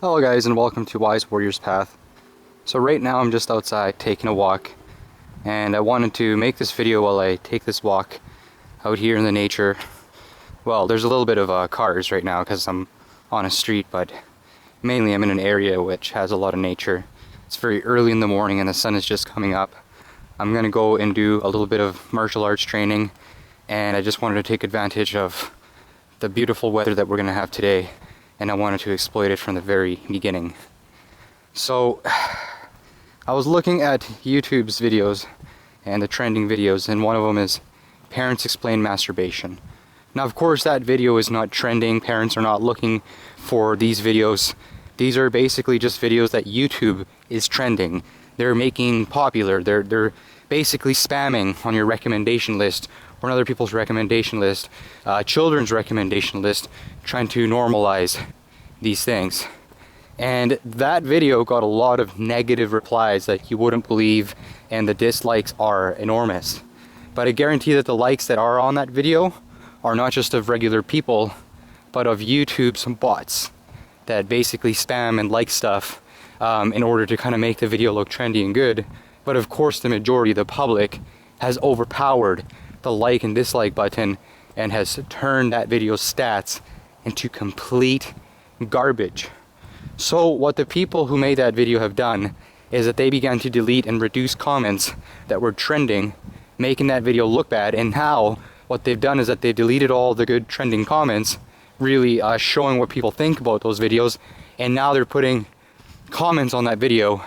Hello guys, and welcome to Wise Warrior's Path. So right now I'm just outside taking a walk, and I wanted to make this video while I take this walk out here in the nature. Well, there's a little bit of cars right now because I'm on a street, but mainly I'm in an area which has a lot of nature. It's very early in the morning and the sun is just coming up. I'm gonna go and do a little bit of martial arts training, and I just wanted to take advantage of the beautiful weather that we're gonna have today, and I wanted to exploit it from the very beginning. So I was looking at YouTube's videos and the trending videos, and one of them is Parents Explain Masturbation. Now of course that video is not trending. Parents are not looking for these videos. These are basically just videos that YouTube is trending. They're making popular. They're basically spamming on your recommendation list or on other people's recommendation list, children's recommendation list, trying to normalize these things. And that video got a lot of negative replies that you wouldn't believe, and the dislikes are enormous. But I guarantee that the likes that are on that video are not just of regular people, but of YouTube's bots that basically spam and like stuff in order to kind of make the video look trendy and good. But of course the majority of the public has overpowered the like and dislike button and has turned that video's stats into complete garbage. So what the people who made that video have done is that they began to delete and reduce comments that were trending, making that video look bad. And now what they've done is that they've deleted all the good trending comments, really showing what people think about those videos, and now they're putting comments on that video,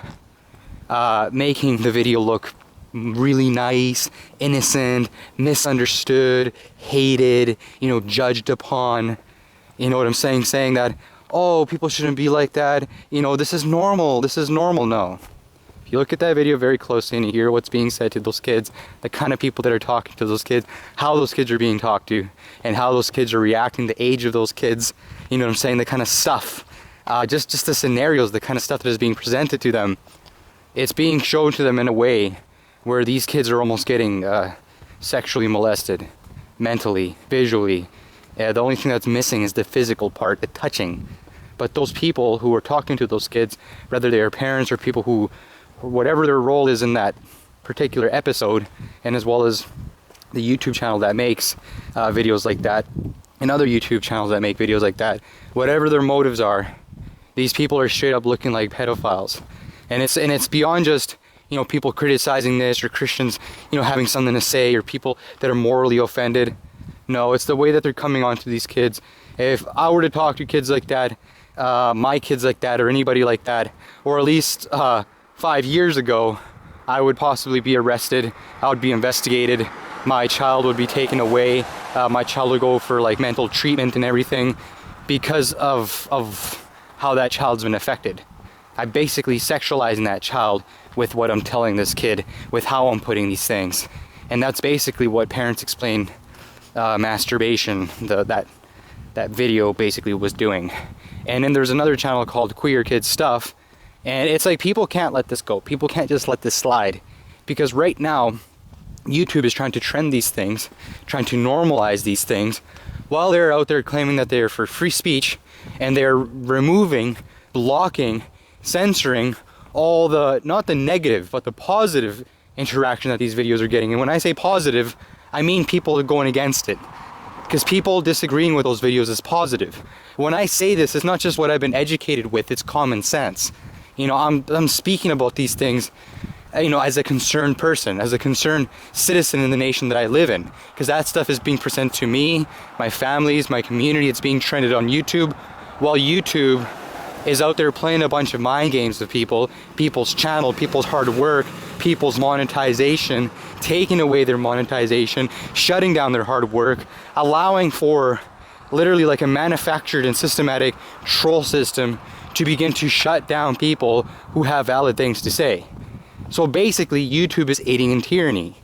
making the video look really nice, innocent, misunderstood, hated, judged upon. You know what I'm saying? Saying that, oh, people shouldn't be like that, this is normal, no. If you look at that video very closely and you hear what's being said to those kids, the kind of people that are talking to those kids, how those kids are being talked to, and how those kids are reacting, the age of those kids, you know what I'm saying, the kind of stuff, just the scenarios, the kind of stuff that is being presented to them, it's being shown to them in a way where these kids are almost getting sexually molested, mentally, visually. The only thing that's missing is the physical part, the touching. But those people who are talking to those kids, whether they are parents or people who, whatever their role is in that particular episode, and as well as the YouTube channel that makes videos like that, and other YouTube channels that make videos like that, whatever their motives are, these people are straight up looking like pedophiles. And it's beyond just, people criticizing this, or Christians, having something to say, or people that are morally offended. No, it's the way that they're coming on to these kids. If I were to talk to kids like that, my kids like that, or anybody like that, or at least 5 years ago, I would possibly be arrested. I would be investigated. My child would be taken away. My child would go for like mental treatment and everything because of how that child's been affected. I'm basically sexualizing that child with what I'm telling this kid, with how I'm putting these things. And that's basically what Parents Explain Masturbation, that video basically was doing. And then there's another channel called Queer Kids Stuff, and it's like people can't let this go. People can't just let this slide, because right now YouTube is trying to trend these things, trying to normalize these things, while they're out there claiming that they're for free speech, and they're removing, blocking, censoring all the, not the negative, but the positive interaction that these videos are getting. And when I say positive, I mean people are going against it, because people disagreeing with those videos is positive. When I say this, it's not just what I've been educated with, it's common sense. I'm speaking about these things, as a concerned person, as a concerned citizen in the nation that I live in, because that stuff is being presented to me, my families, my community. It's being trended on YouTube, while YouTube is out there playing a bunch of mind games with people's channel, people's hard work, people's monetization, taking away their monetization, shutting down their hard work, allowing for literally like a manufactured and systematic troll system to begin to shut down people who have valid things to say. So basically YouTube is aiding in tyranny,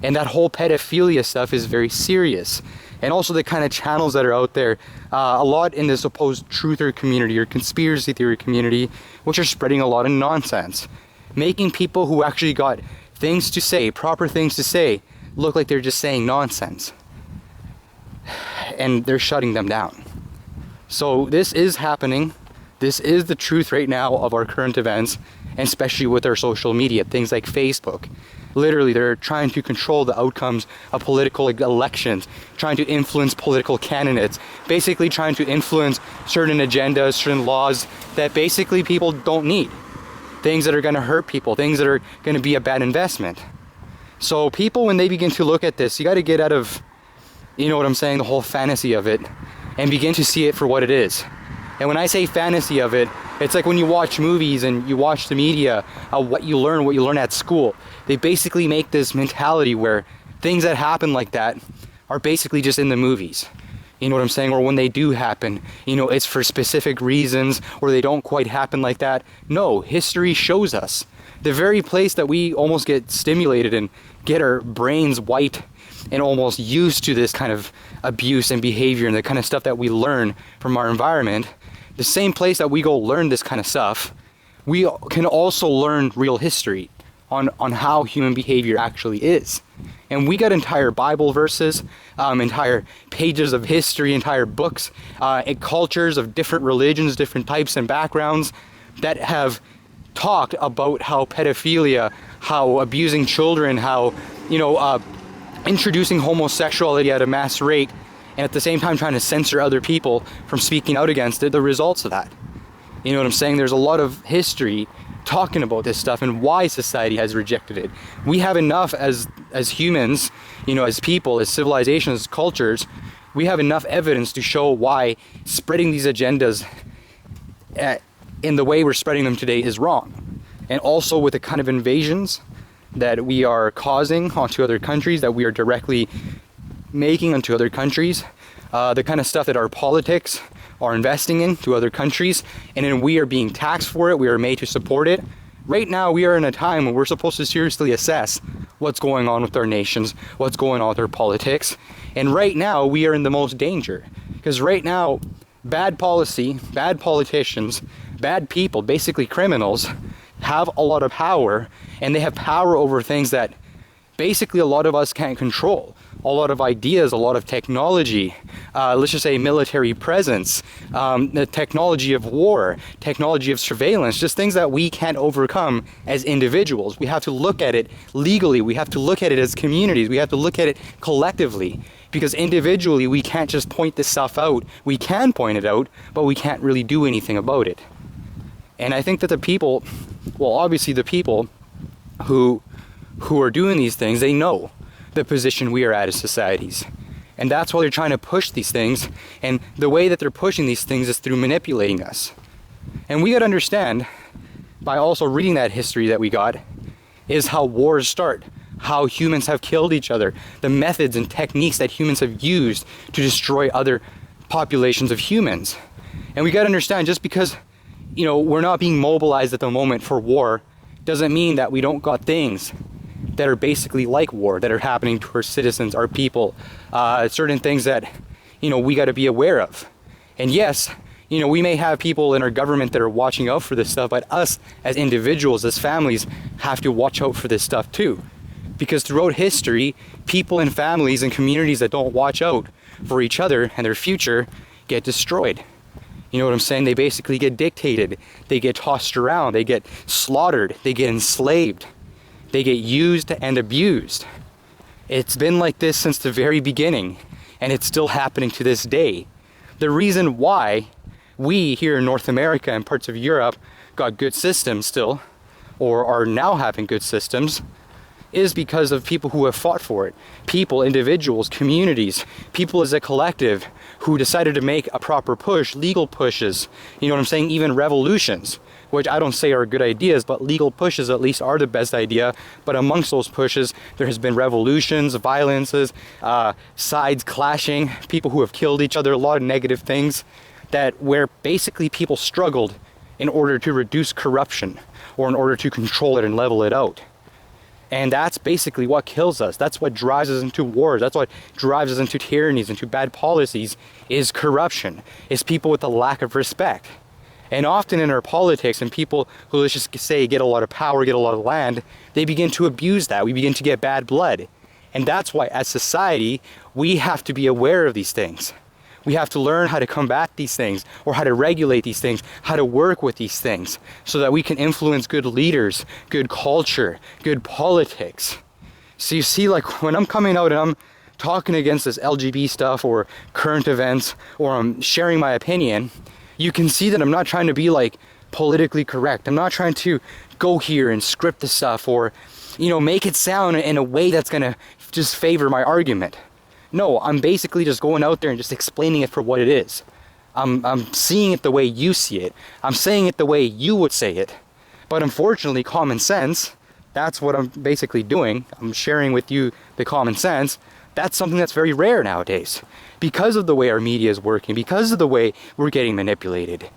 and that whole pedophilia stuff is very serious. And also the kind of channels that are out there, a lot in the supposed truther community or conspiracy theory community, which are spreading a lot of nonsense, making people who actually got things to say, proper things to say, look like they're just saying nonsense. And they're shutting them down. So this is happening. This is the truth right now of our current events, and especially with our social media, things like Facebook. Literally, they're trying to control the outcomes of political elections, trying to influence political candidates, basically trying to influence certain agendas, certain laws that basically people don't need. Things that are going to hurt people, things that are going to be a bad investment. So people, when they begin to look at this, you got to get out of, you know what I'm saying, the whole fantasy of it, and begin to see it for what it is. And when I say fantasy of it, it's like when you watch movies and you watch the media, what you learn at school. They basically make this mentality where things that happen like that are basically just in the movies. You know what I'm saying? Or when they do happen, you know, it's for specific reasons, or they don't quite happen like that. No, history shows us. The very place that we almost get stimulated and get our brains white and almost used to this kind of abuse and behavior and the kind of stuff that we learn from our environment, the same place that we go learn this kind of stuff, we can also learn real history on how human behavior actually is. And we got entire Bible verses, entire pages of history, entire books, and cultures of different religions, different types and backgrounds that have talked about how pedophilia, how abusing children, how, you know, introducing homosexuality at a mass rate, and at the same time trying to censor other people from speaking out against it, the results of that. You know what I'm saying? There's a lot of history talking about this stuff and why society has rejected it. We have enough as humans, you know, as people, as civilizations, as cultures, we have enough evidence to show why spreading these agendas in the way we're spreading them today is wrong. And also with the kind of invasions that we are causing onto other countries, that we are directly making onto other countries, the kind of stuff that our politics are investing in to other countries, and then we are being taxed for it, we are made to support it. Right now we are in a time when we're supposed to seriously assess what's going on with our nations, what's going on with our politics, and right now we are in the most danger. Because right now, bad policy, bad politicians, bad people, basically criminals, have a lot of power, and they have power over things that basically a lot of us can't control. A lot of ideas, a lot of technology, let's just say military presence, the technology of war, technology of surveillance, just things that we can't overcome as individuals. We have to look at it legally, we have to look at it as communities, we have to look at it collectively. Because individually we can't just point this stuff out. We can point it out, but we can't really do anything about it. And I think that the people, well, obviously the people who are doing these things, they know the position we are at as societies. And that's why they're trying to push these things. And the way that they're pushing these things is through manipulating us. And we got to understand, by also reading that history that we got, is how wars start, how humans have killed each other, the methods and techniques that humans have used to destroy other populations of humans. And we got to understand, just because, you know, we're not being mobilized at the moment for war, doesn't mean that we don't got things that are basically like war that are happening to our citizens, our people, certain things that, you know, we got to be aware of. And yes, you know, we may have people in our government that are watching out for this stuff, but us as individuals, as families, have to watch out for this stuff too. Because throughout history, people and families and communities that don't watch out for each other and their future get destroyed. You know what I'm saying? They basically get dictated, they get tossed around, they get slaughtered, they get enslaved. They get used and abused. It's been like this since the very beginning, and it's still happening to this day. The reason why we here in North America and parts of Europe got good systems still, or are now having good systems, is because of people who have fought for it. People, individuals, communities, people as a collective who decided to make a proper push, legal pushes, you know what I'm saying, even revolutions, which I don't say are good ideas, but legal pushes at least are the best idea. But amongst those pushes, there has been revolutions, violences, sides clashing, people who have killed each other, a lot of negative things, that where basically people struggled in order to reduce corruption or in order to control it and level it out. And that's basically what kills us. That's what drives us into wars. That's what drives us into tyrannies, into bad policies, is corruption, is people with a lack of respect. And often in our politics, and people who, let's just say, get a lot of power, get a lot of land, they begin to abuse that. We begin to get bad blood. And that's why, as society, we have to be aware of these things. We have to learn how to combat these things, or how to regulate these things, how to work with these things, so that we can influence good leaders, good culture, good politics. So you see, like, when I'm coming out and I'm talking against this LGBT stuff or current events, or I'm sharing my opinion, you can see that I'm not trying to be like politically correct. I'm not trying to go here and script the stuff, or, you know, make it sound in a way that's gonna just favor my argument. No, I'm basically just going out there and just explaining it for what it is. I'm seeing it the way you see it. I'm saying it the way you would say it. But unfortunately, common sense, that's what I'm basically doing. I'm sharing with you the common sense. That's something that's very rare nowadays, because of the way our media is working, because of the way we're getting manipulated.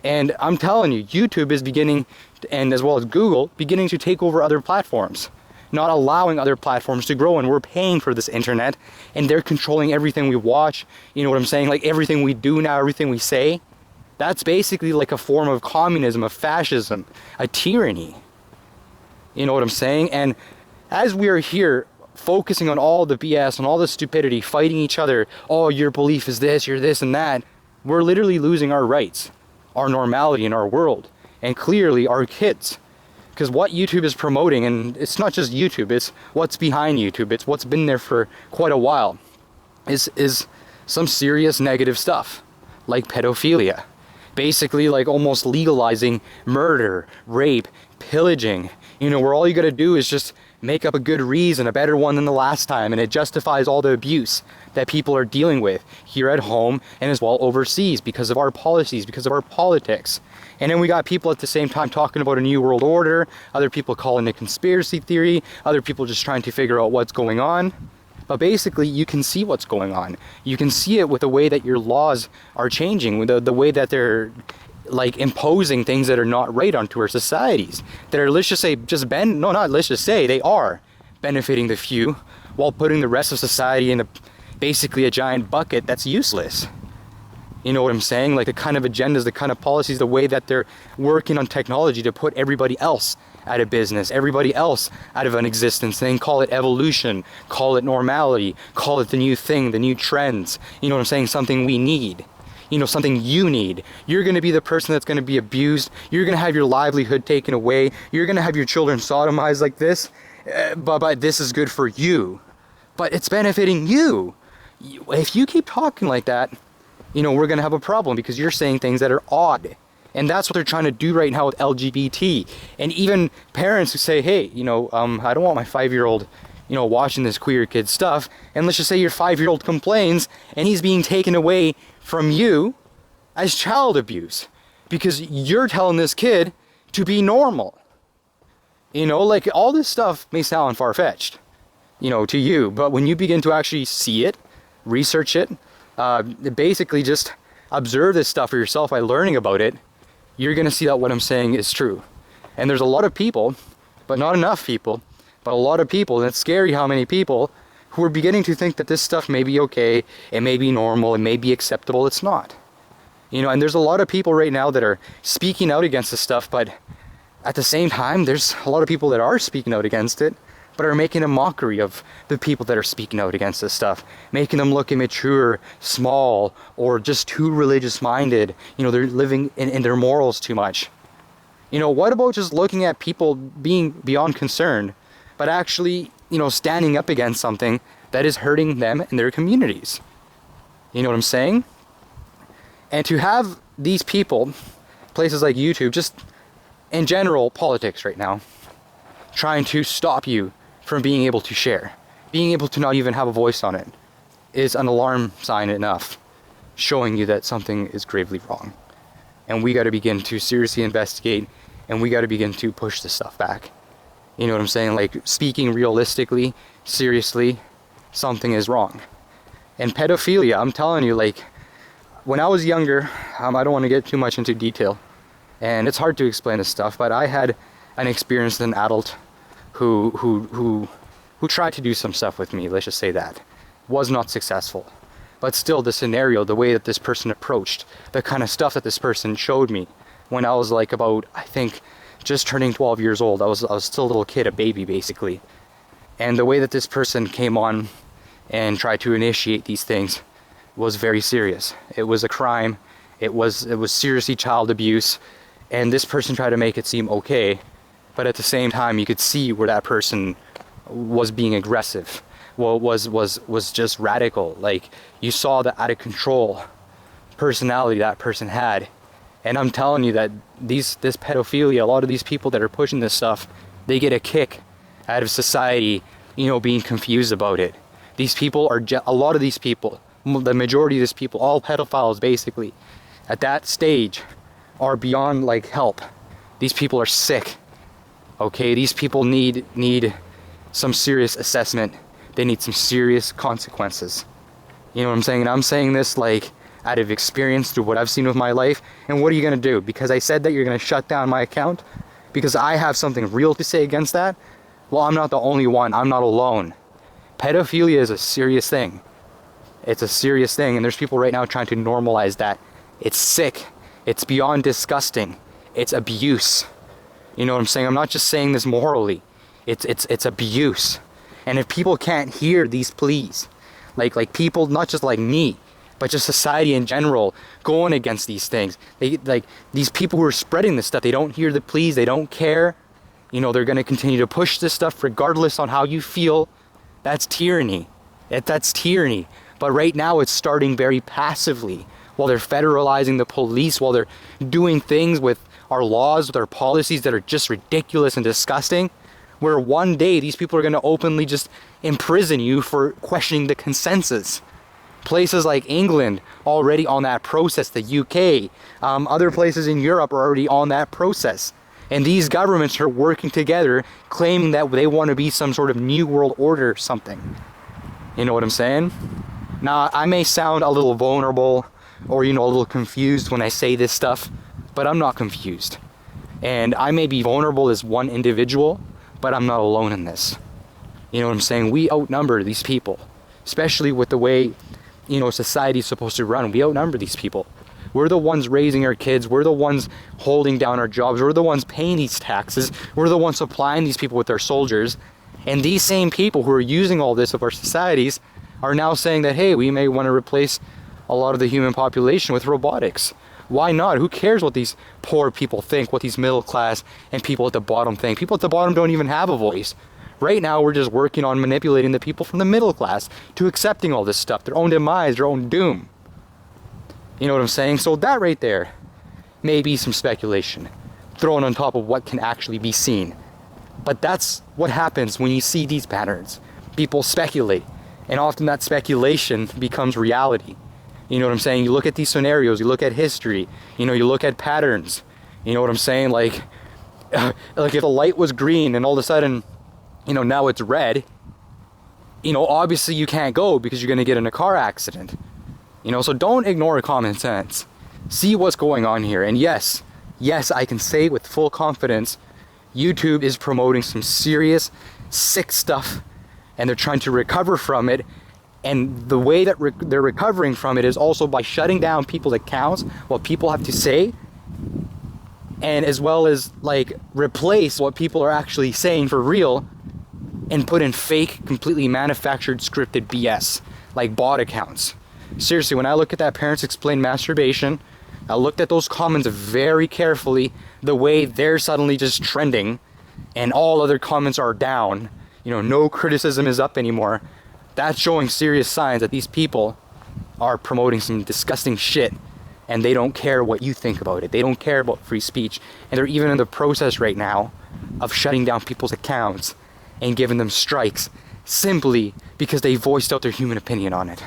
And I'm telling you, YouTube is beginning, and as well as Google, beginning to take over other platforms, not allowing other platforms to grow. And we're paying for this internet, and they're controlling everything we watch. You know what I'm saying? Like, everything we do now, everything we say, that's basically like a form of communism, of fascism, a tyranny. You know what I'm saying? And as we are here focusing on all the BS and all the stupidity, fighting each other, oh, your belief is this, you're this and that, we're literally losing our rights, our normality in our world, and clearly our kids. Because what YouTube is promoting, and it's not just YouTube, it's what's behind YouTube, it's what's been there for quite a while, is some serious negative stuff, like pedophilia. Basically, like, almost legalizing murder, rape, pillaging, you know, where all you gotta do is just make up a good reason, a better one than the last time, and it justifies all the abuse that people are dealing with here at home and as well overseas, because of our policies, because of our politics. And then we got people at the same time talking about a new world order, other people calling it conspiracy theory, other people just trying to figure out what's going on. But basically, you can see what's going on. You can see it with the way that your laws are changing, with the way that they're like imposing things that are not right onto our societies, that are, let's just say, they are benefiting the few while putting the rest of society in basically a giant bucket that's useless. You know what I'm saying? Like, the kind of agendas, the kind of policies, the way that they're working on technology to put everybody else out of business, everybody else out of an existence. They call it evolution, call it normality, call it the new thing, the new trends. You know what I'm saying? Something we need. You know, something you need. You're going to be the person that's going to be abused. You're going to have your livelihood taken away. You're going to have your children sodomized like this. But this is good for you. But it's benefiting you. If you keep talking like that, you know, we're going to have a problem, because you're saying things that are odd. And that's what they're trying to do right now with LGBT. And even parents who say, hey, you know, I don't want my 5-year-old, you know, watching this queer kid stuff. And let's just say your 5-year-old complains and he's being taken away from you as child abuse, because you're telling this kid to be normal. You know, like, all this stuff may sound far-fetched, you know, to you, but when you begin to actually see it, research it, basically just observe this stuff for yourself by learning about it, you're going to see that what I'm saying is true. And there's a lot of people, but not enough people, but a lot of people, and it's scary how many people, who are beginning to think that this stuff may be okay, it may be normal, it may be acceptable. It's not. You know, and there's a lot of people right now that are speaking out against this stuff, but at the same time, there's a lot of people that are speaking out against it, but are making a mockery of the people that are speaking out against this stuff, making them look immature, small, or just too religious-minded. You know, they're living in their morals too much. You know, what about just looking at people being beyond concerned, but actually, you know, standing up against something that is hurting them and their communities? You know what I'm saying? And to have these people, places like YouTube, just in general, politics right now, trying to stop you from being able to share, being able to not even have a voice on it, is an alarm sign enough, showing you that something is gravely wrong. And we got to begin to seriously investigate, and we got to begin to push this stuff back. You know what I'm saying? Like, speaking realistically, seriously, something is wrong. And pedophilia, I'm telling you, like, when I was younger, I don't want to get too much into detail, and it's hard to explain this stuff, but I had an experience with an adult who tried to do some stuff with me, let's just say that. Was not successful. But still, the scenario, the way that this person approached, the kind of stuff that this person showed me when I was like about, I think, just turning 12 years old. I was still a little kid, a baby basically. And the way that this person came on and tried to initiate these things was very serious. It was a crime. It was seriously child abuse, and this person tried to make it seem okay, but at the same time you could see where that person was being aggressive. Well, was just radical. Like, you saw the out of control personality that person had. And I'm telling you that this pedophilia, a lot of these people that are pushing this stuff, they get a kick out of society, you know, being confused about it. These people are, a lot of these people, the majority of these people, all pedophiles basically, at that stage are beyond like help. These people are sick. Okay, these people need some serious assessment. They need some serious consequences. You know what I'm saying? And I'm saying this like out of experience through what I've seen with my life. And what are you going to do? Because I said that you're going to shut down my account? Because I have something real to say against that? Well, I'm not the only one. I'm not alone. Pedophilia is a serious thing. It's a serious thing, and there's people right now trying to normalize that. It's sick. It's beyond disgusting. It's abuse. You know what I'm saying? I'm not just saying this morally. It's abuse. And if people can't hear these pleas, like people, not just like me, but just society in general, going against these things. They, like, these people who are spreading this stuff, they don't hear the pleas, they don't care. You know, they're going to continue to push this stuff regardless on how you feel. That's tyranny. That's tyranny. But right now it's starting very passively. While they're federalizing the police, while they're doing things with our laws, with our policies that are just ridiculous and disgusting, where one day these people are going to openly just imprison you for questioning the consensus. Places like England already on that process, the UK, other places in Europe are already on that process. And these governments are working together, claiming that they want to be some sort of new world order or something. You know what I'm saying? Now, I may sound a little vulnerable or, you know, a little confused when I say this stuff, but I'm not confused. And I may be vulnerable as one individual, but I'm not alone in this. You know what I'm saying? We outnumber these people, especially with the way, you know, society's supposed to run. We outnumber these people. We're the ones raising our kids. We're the ones holding down our jobs. We're the ones paying these taxes. We're the ones supplying these people with their soldiers. And these same people who are using all this of our societies are now saying that, hey, we may want to replace a lot of the human population with robotics. Why not? Who cares what these poor people think, what these middle class and people at the bottom think? People at the bottom don't even have a voice. Right now, we're just working on manipulating the people from the middle class to accepting all this stuff, their own demise, their own doom. You know what I'm saying? So that right there may be some speculation thrown on top of what can actually be seen. But that's what happens when you see these patterns. People speculate, and often that speculation becomes reality. You know what I'm saying? You look at these scenarios, you look at history, you know, you look at patterns. You know what I'm saying? Like if the light was green and all of a sudden, you know, now it's red, you know, obviously you can't go because you're going to get in a car accident. You know, so don't ignore common sense. See what's going on here. And yes, I can say with full confidence, YouTube is promoting some serious, sick stuff, and they're trying to recover from it. And the way that they're recovering from it is also by shutting down people's accounts, what people have to say, and as well as like replace what people are actually saying for real and put in fake, completely manufactured, scripted BS, like bot accounts. Seriously, when I look at that Parents Explain Masturbation, I looked at those comments very carefully, the way they're suddenly just trending and all other comments are down, you know, no criticism is up anymore. That's showing serious signs that these people are promoting some disgusting shit and they don't care what you think about it. They don't care about free speech, and they're even in the process right now of shutting down people's accounts and giving them strikes simply because they voiced out their human opinion on it.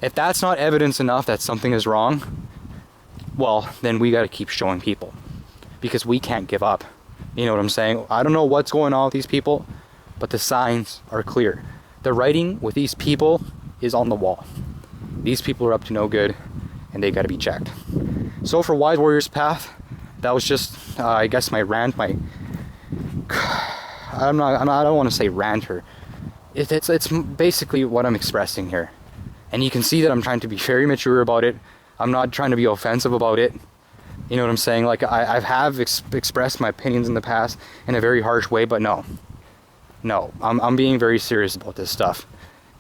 If that's not evidence enough that something is wrong, well, then we got to keep showing people, because we can't give up. You know what I'm saying? I don't know what's going on with these people, but the signs are clear. The writing with these people is on the wall. These people are up to no good, and they got to be checked. So for Wise Warriors Path, that was just, I guess, my rant. I don't want to say ranter. It's basically what I'm expressing here. And you can see that I'm trying to be very mature about it. I'm not trying to be offensive about it. You know what I'm saying? Like, I have expressed my opinions in the past in a very harsh way, but no, I'm being very serious about this stuff,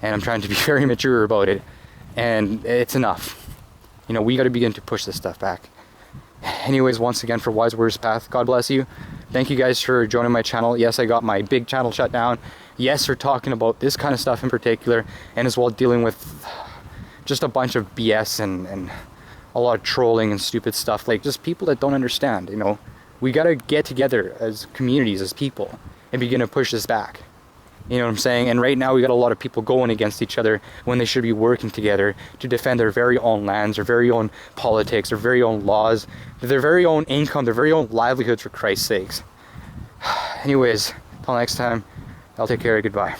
and I'm trying to be very mature about it, and it's enough. You know, we got to begin to push this stuff back. Anyways, once again, for Wise Warriors Path, God bless you. Thank you guys for joining my channel. Yes, I got my big channel shut down. Yes, we're talking about this kind of stuff in particular, and as well dealing with just a bunch of BS and a lot of trolling and stupid stuff, like just people that don't understand. You know, we got to get together as communities, as people, and begin to push this back. You know what I'm saying? And right now we got a lot of people going against each other when they should be working together to defend their very own lands, their very own politics, their very own laws, their very own income, their very own livelihoods, for Christ's sakes. Anyways, till next time, I'll take care. Goodbye.